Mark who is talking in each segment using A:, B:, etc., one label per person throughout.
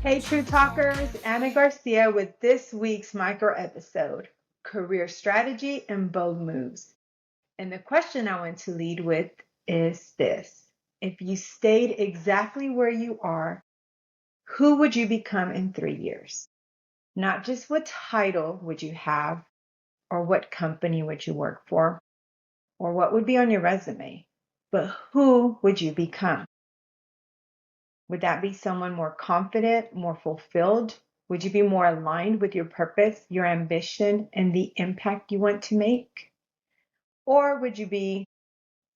A: Hey, True Talkers, Anna Garcia with this week's micro episode, Career Strategy and Bold Moves. And the question I want to lead with is this. If you stayed exactly where you are, who would you become in 3 years? Not just what title would you have, or what company would you work for, or what would be on your resume, but who would you become? Would that be someone more confident, more fulfilled? Would you be more aligned with your purpose, your ambition, and the impact you want to make? Or would you be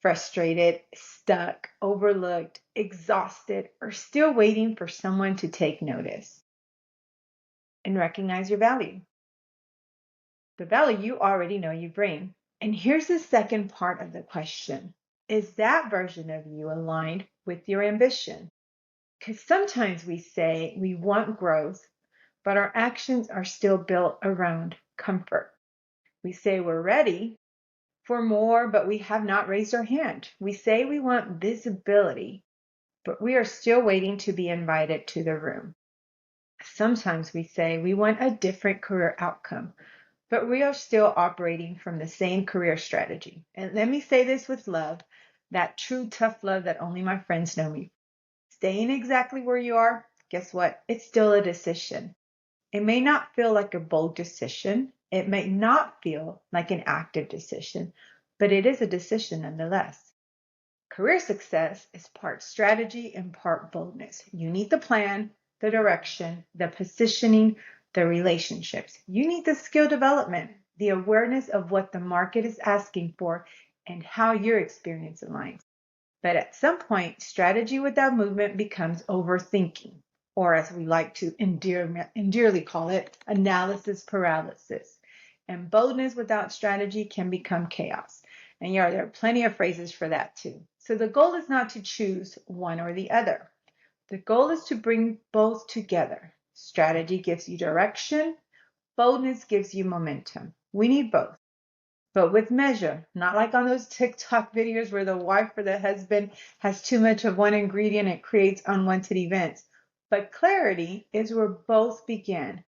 A: frustrated, stuck, overlooked, exhausted, or still waiting for someone to take notice and recognize your value? The value you already know you bring. And here's the second part of the question. Is that version of you aligned with your ambition? Because sometimes we say we want growth, but our actions are still built around comfort. We say we're ready for more, but we have not raised our hand. We say we want visibility, but we are still waiting to be invited to the room. Sometimes we say we want a different career outcome, but we are still operating from the same career strategy. And let me say this with love, that true tough love that only my friends know me. Staying exactly where you are, guess what? It's still a decision. It may not feel like a bold decision. It may not feel like an active decision, but it is a decision nonetheless. Career success is part strategy and part boldness. You need the plan, the direction, the positioning, the relationships. You need the skill development, the awareness of what the market is asking for, and how your experience aligns. But at some point, strategy without movement becomes overthinking, or as we like to endearly call it, analysis paralysis. And boldness without strategy can become chaos. And yeah, there are plenty of phrases for that too. So the goal is not to choose one or the other. The goal is to bring both together. Strategy gives you direction, boldness gives you momentum. We need both, but with measure, not like on those TikTok videos where the wife or the husband has too much of one ingredient and it creates unwanted events. But clarity is where both begin.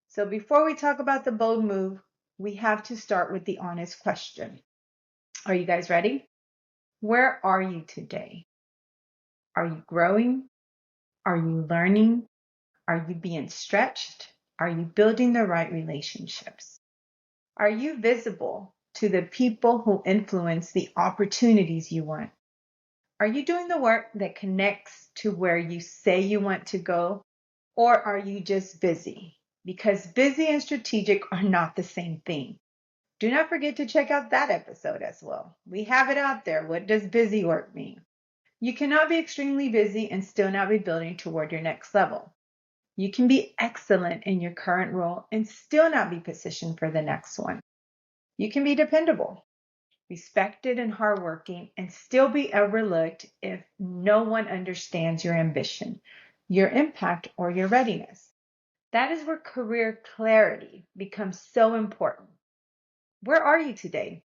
A: So before we talk about the bold move, we have to start with the honest question. Are you guys ready? Where are you today? Are you growing? Are you learning? Are you being stretched? Are you building the right relationships? Are you visible to the people who influence the opportunities you want? Are you doing the work that connects to where you say you want to go? Or are you just busy? Because busy and strategic are not the same thing. Do not forget to check out that episode as well. We have it out there. What does busy work mean? You cannot be extremely busy and still not be building toward your next level. You can be excellent in your current role and still not be positioned for the next one. You can be dependable, respected, and hardworking and still be overlooked if no one understands your ambition, your impact, or your readiness. That is where career clarity becomes so important. Where are you today?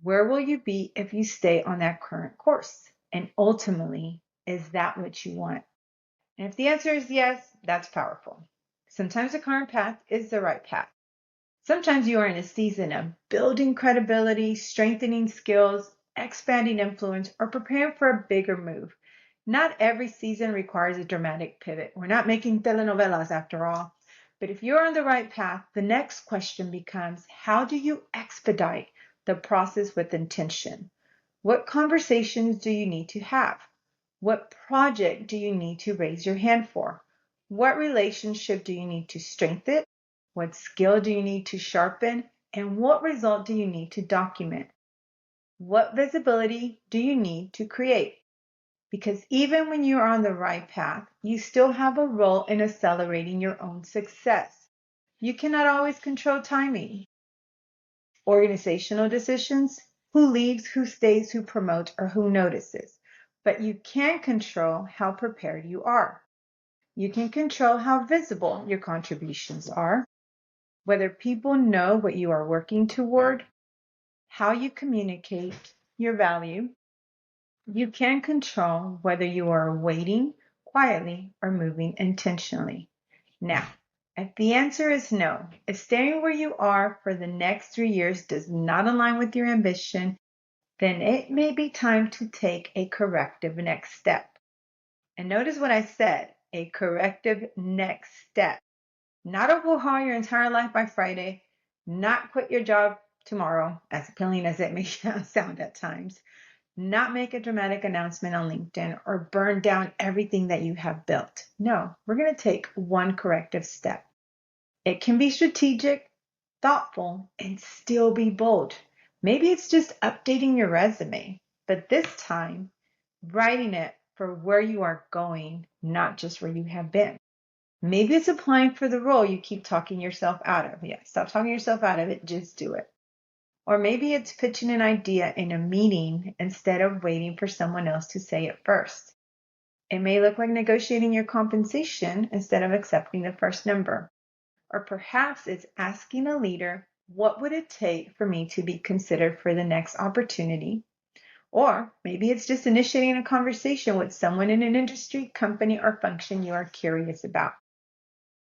A: Where will you be if you stay on that current course? And ultimately, is that what you want? And if the answer is yes, that's powerful. Sometimes the current path is the right path. Sometimes you are in a season of building credibility, strengthening skills, expanding influence, or preparing for a bigger move. Not every season requires a dramatic pivot. We're not making telenovelas after all. But if you're on the right path, the next question becomes, how do you expedite the process with intention? What conversations do you need to have? What project do you need to raise your hand for? What relationship do you need to strengthen? What skill do you need to sharpen? And what result do you need to document? What visibility do you need to create? Because even when you are on the right path, you still have a role in accelerating your own success. You cannot always control timing, organizational decisions, who leaves, who stays, who promotes, or who notices. But you can control how prepared you are. You can control how visible your contributions are, whether people know what you are working toward, how you communicate your value. You can control whether you are waiting, quietly or moving intentionally? Now, if the answer is no, if staying where you are for the next 3 years does not align with your ambition, then it may be time to take a corrective next step. And notice what I said, a corrective next step. Not overhaul your entire life by Friday, not quit your job tomorrow, as appealing as it may sound at times, not make a dramatic announcement on LinkedIn or burn down everything that you have built. No, we're going to take one corrective step. It can be strategic, thoughtful, and still be bold. Maybe it's just updating your resume, but this time, writing it for where you are going, not just where you have been. Maybe it's applying for the role you keep talking yourself out of. Yeah, stop talking yourself out of it, just do it. Or maybe it's pitching an idea in a meeting instead of waiting for someone else to say it first. It may look like negotiating your compensation instead of accepting the first number. Or perhaps it's asking a leader, what would it take for me to be considered for the next opportunity? Or maybe it's just initiating a conversation with someone in an industry, company, or function you are curious about.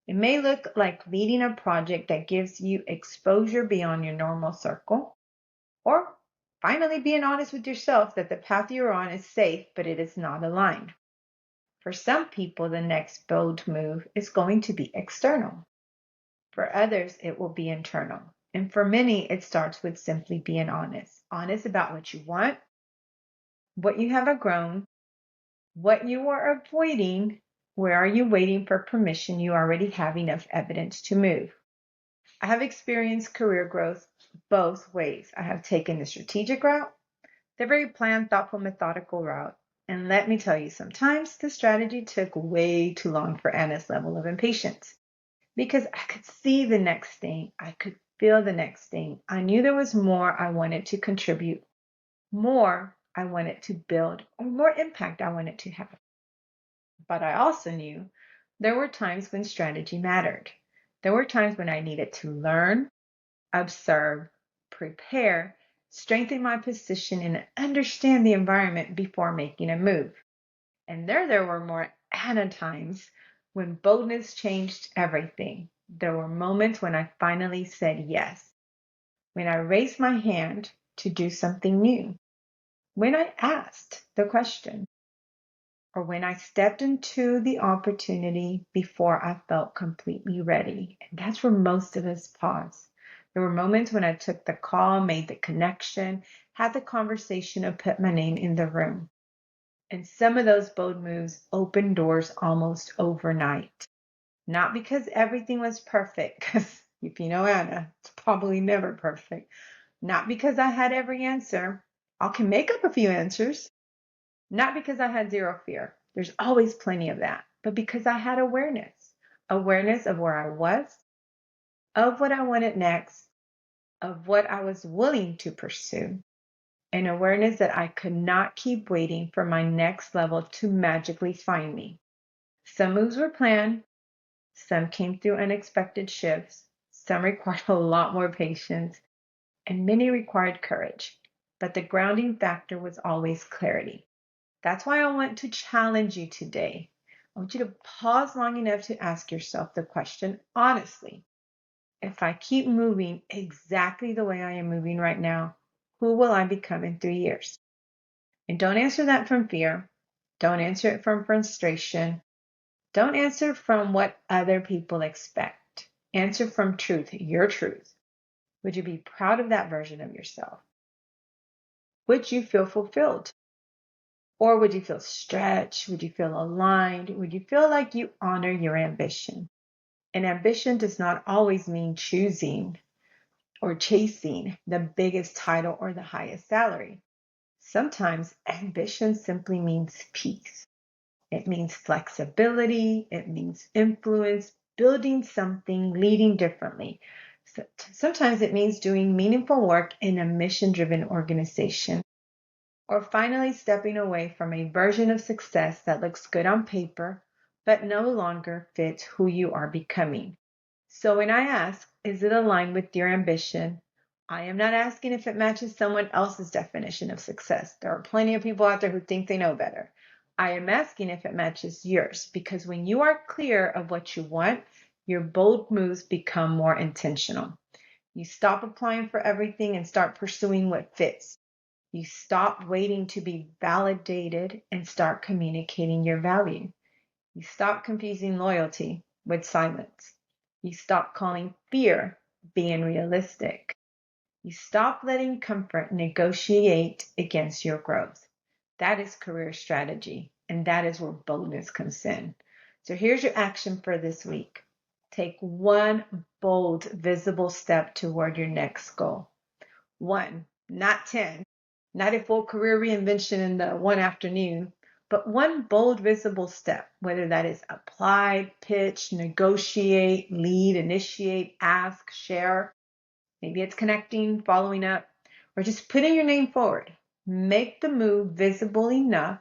A: It may look like leading a project that gives you exposure beyond your normal circle, or finally being honest with yourself that the path you're on is safe, but it is not aligned. For some people, the next bold move is going to be external. For others, it will be internal. And for many, it starts with simply being honest. Honest about what you want, what you have outgrown, what you are avoiding, where are you waiting for permission you already have enough evidence to move. I have experienced career growth both ways. I have taken the strategic route, the very planned, thoughtful, methodical route. And let me tell you, sometimes the strategy took way too long for Anna's level of impatience because I could see the next thing. I could feel the next thing. I knew there was more I wanted to contribute, more I wanted to build, or more impact I wanted to have. But I also knew there were times when strategy mattered. There were times when I needed to learn, observe, prepare, strengthen my position, and understand the environment before making a move. And there were more Anna times when boldness changed everything. There were moments when I finally said yes, when I raised my hand to do something new, when I asked the question, or when I stepped into the opportunity before I felt completely ready. And that's where most of us pause. There were moments when I took the call, made the connection, had the conversation, and put my name in the room. And some of those bold moves opened doors almost overnight. Not because everything was perfect, because if you know Anna, it's probably never perfect. Not because I had every answer. I can make up a few answers. Not because I had zero fear. There's always plenty of that. But because I had awareness. Awareness of where I was, of what I wanted next, of what I was willing to pursue, and awareness that I could not keep waiting for my next level to magically find me. Some moves were planned, some came through unexpected shifts, some required a lot more patience, and many required courage. But the grounding factor was always clarity. That's why I want to challenge you today. I want you to pause long enough to ask yourself the question honestly. If I keep moving exactly the way I am moving right now, who will I become in 3 years? And don't answer that from fear. Don't answer it from frustration. Don't answer from what other people expect. Answer from truth, your truth. Would you be proud of that version of yourself? Would you feel fulfilled? Or would you feel stretched? Would you feel aligned? Would you feel like you honor your ambition? And ambition does not always mean choosing or chasing the biggest title or the highest salary. Sometimes ambition simply means peace. It means flexibility. It means influence, building something, leading differently. Sometimes it means doing meaningful work in a mission-driven organization, or finally stepping away from a version of success that looks good on paper, but no longer fits who you are becoming. So when I ask, is it aligned with your ambition? I am not asking if it matches someone else's definition of success. There are plenty of people out there who think they know better. I am asking if it matches yours, because when you are clear of what you want, your bold moves become more intentional. You stop applying for everything and start pursuing what fits. You stop waiting to be validated and start communicating your value. You stop confusing loyalty with silence. You stop calling fear being realistic. You stop letting comfort negotiate against your growth. That is career strategy, and that is where boldness comes in. So here's your action for this week. Take one bold, visible step toward your next goal. One, not 10, not a full career reinvention in the one afternoon, but one bold, visible step, whether that is apply, pitch, negotiate, lead, initiate, ask, share. Maybe it's connecting, following up, or just putting your name forward. Make the move visible enough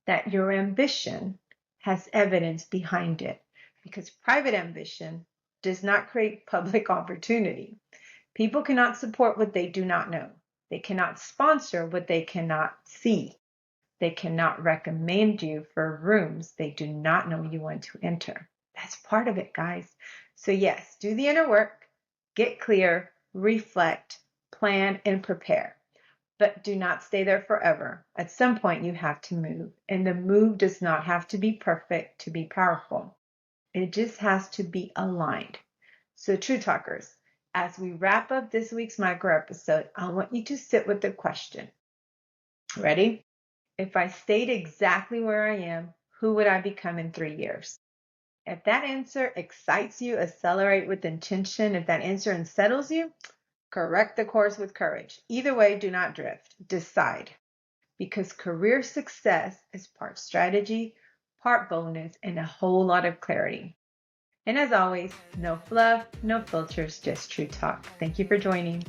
A: that your ambition has evidence behind it, because private ambition does not create public opportunity. People cannot support what they do not know. They cannot sponsor what they cannot see. They cannot recommend you for rooms they do not know you want to enter. That's part of it, guys. So yes, do the inner work, get clear, reflect, plan, and prepare. But do not stay there forever. At some point, you have to move. And the move does not have to be perfect to be powerful. It just has to be aligned. So, True Talkers, as we wrap up this week's micro episode, I want you to sit with the question. Ready? If I stayed exactly where I am, who would I become in 3 years? If that answer excites you, accelerate with intention. If that answer unsettles you, correct the course with courage. Either way, do not drift. Decide. Because career success is part strategy, part boldness, and a whole lot of clarity. And as always, no fluff, no filters, just true talk. Thank you for joining.